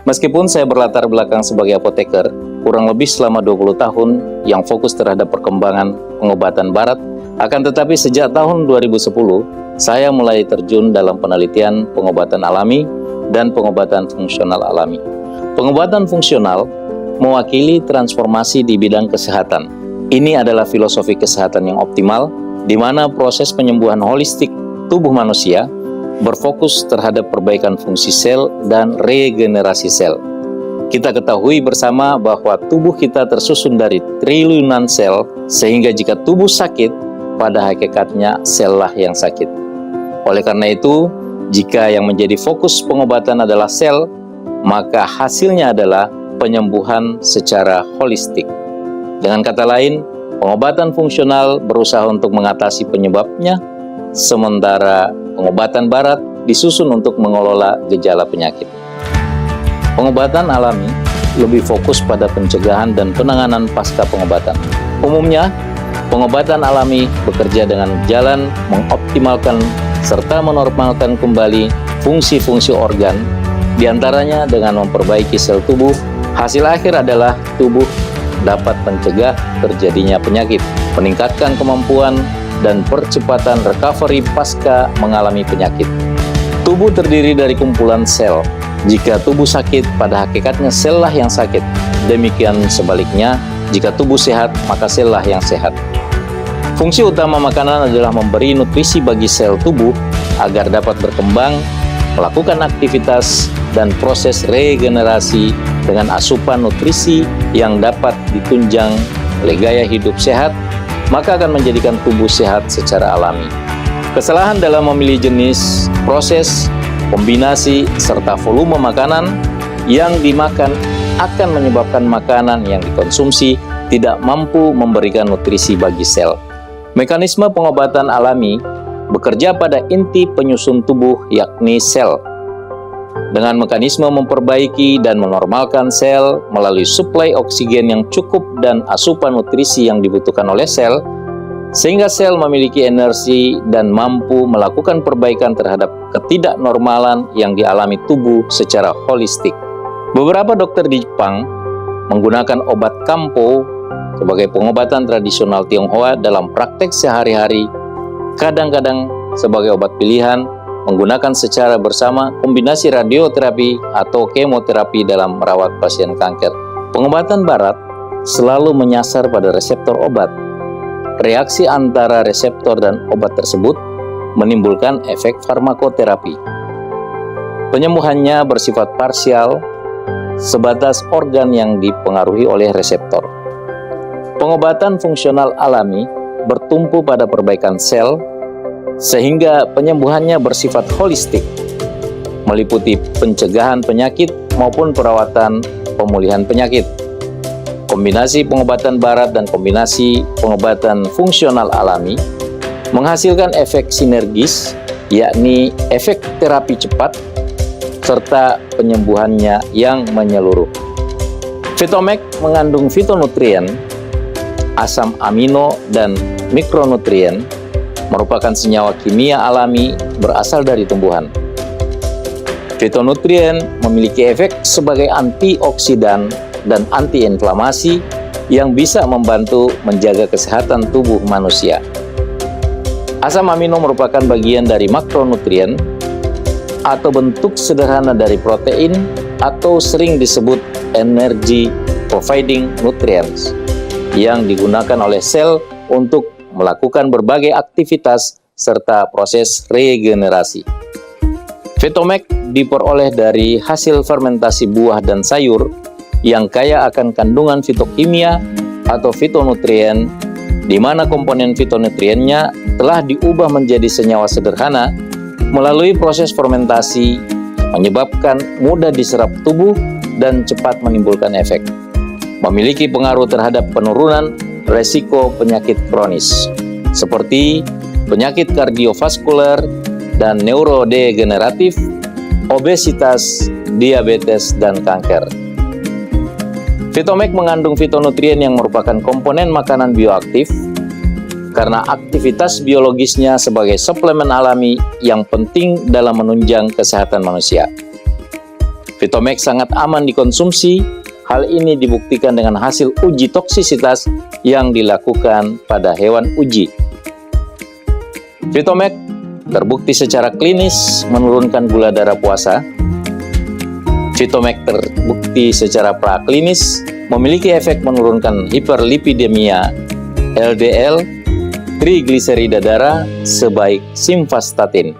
Meskipun saya berlatar belakang sebagai apoteker, kurang lebih selama 20 tahun yang fokus terhadap perkembangan pengobatan barat, akan tetapi sejak tahun 2010, saya mulai terjun dalam penelitian pengobatan alami dan pengobatan fungsional alami. Pengobatan fungsional mewakili transformasi di bidang kesehatan. Ini adalah filosofi kesehatan yang optimal, di mana proses penyembuhan holistik tubuh manusia berfokus terhadap perbaikan fungsi sel dan regenerasi sel. Kita ketahui bersama bahwa tubuh kita tersusun dari triliunan sel, sehingga jika tubuh sakit, pada hakikatnya sel lah yang sakit. Oleh karena itu, jika yang menjadi fokus pengobatan adalah sel, maka hasilnya adalah penyembuhan secara holistik. Dengan kata lain, pengobatan fungsional berusaha untuk mengatasi penyebabnya, sementara pengobatan barat disusun untuk mengelola gejala penyakit. Pengobatan alami lebih fokus pada pencegahan dan penanganan pasca pengobatan. Umumnya, pengobatan alami bekerja dengan jalan mengoptimalkan serta menormalkan kembali fungsi-fungsi organ, diantaranya dengan memperbaiki sel tubuh. Hasil akhir adalah tubuh dapat mencegah terjadinya penyakit, meningkatkan kemampuan dan percepatan recovery pasca mengalami penyakit. Tubuh terdiri dari kumpulan sel. Jika tubuh sakit, pada hakikatnya sel lah yang sakit. Demikian sebaliknya, jika tubuh sehat, maka sel lah yang sehat. Fungsi utama makanan adalah memberi nutrisi bagi sel tubuh agar dapat berkembang, melakukan aktivitas, dan proses regenerasi dengan asupan nutrisi yang dapat ditunjang oleh gaya hidup sehat, maka akan menjadikan tubuh sehat secara alami. Kesalahan dalam memilih jenis, proses, kombinasi, serta volume makanan yang dimakan akan menyebabkan makanan yang dikonsumsi tidak mampu memberikan nutrisi bagi sel. Mekanisme pengobatan alami bekerja pada inti penyusun tubuh, yakni sel. Dengan mekanisme memperbaiki dan menormalkan sel melalui suplai oksigen yang cukup dan asupan nutrisi yang dibutuhkan oleh sel, sehingga sel memiliki energi dan mampu melakukan perbaikan terhadap ketidaknormalan yang dialami tubuh secara holistik. Beberapa dokter di Jepang menggunakan obat kampo sebagai pengobatan tradisional Tionghoa dalam praktek sehari-hari, kadang-kadang sebagai obat pilihan, menggunakan secara bersama kombinasi radioterapi atau kemoterapi dalam merawat pasien kanker. Pengobatan barat selalu menyasar pada reseptor obat. Reaksi antara reseptor dan obat tersebut menimbulkan efek farmakoterapi. Penyembuhannya bersifat parsial, sebatas organ yang dipengaruhi oleh reseptor. Pengobatan fungsional alami bertumpu pada perbaikan sel, sehingga penyembuhannya bersifat holistik, meliputi pencegahan penyakit maupun perawatan pemulihan penyakit. Kombinasi pengobatan barat dan kombinasi pengobatan fungsional alami menghasilkan efek sinergis, yakni efek terapi cepat, serta penyembuhannya yang menyeluruh. Fitomek mengandung fitonutrien, asam amino, dan mikronutrien, merupakan senyawa kimia alami berasal dari tumbuhan. Fitonutrien memiliki efek sebagai antioksidan dan antiinflamasi yang bisa membantu menjaga kesehatan tubuh manusia. Asam amino merupakan bagian dari makronutrien atau bentuk sederhana dari protein atau sering disebut energy providing nutrients yang digunakan oleh sel untuk melakukan berbagai aktivitas serta proses regenerasi. Fitomek diperoleh dari hasil fermentasi buah dan sayur yang kaya akan kandungan fitokimia atau fitonutrien, di mana komponen fitonutriennya telah diubah menjadi senyawa sederhana melalui proses fermentasi, menyebabkan mudah diserap tubuh dan cepat menimbulkan efek. Memiliki pengaruh terhadap penurunan resiko penyakit kronis, seperti penyakit kardiovaskuler dan neurodegeneratif, obesitas, diabetes, dan kanker. Fitomek mengandung fitonutrien yang merupakan komponen makanan bioaktif karena aktivitas biologisnya sebagai suplemen alami yang penting dalam menunjang kesehatan manusia. Vitomek sangat aman dikonsumsi. Hal ini dibuktikan dengan hasil uji toksisitas yang dilakukan pada hewan uji. Vitomek terbukti secara klinis menurunkan gula darah puasa. Vitomek terbukti secara praklinis memiliki efek menurunkan hiperlipidemia, LDL, trigliserida darah sebaik simvastatin.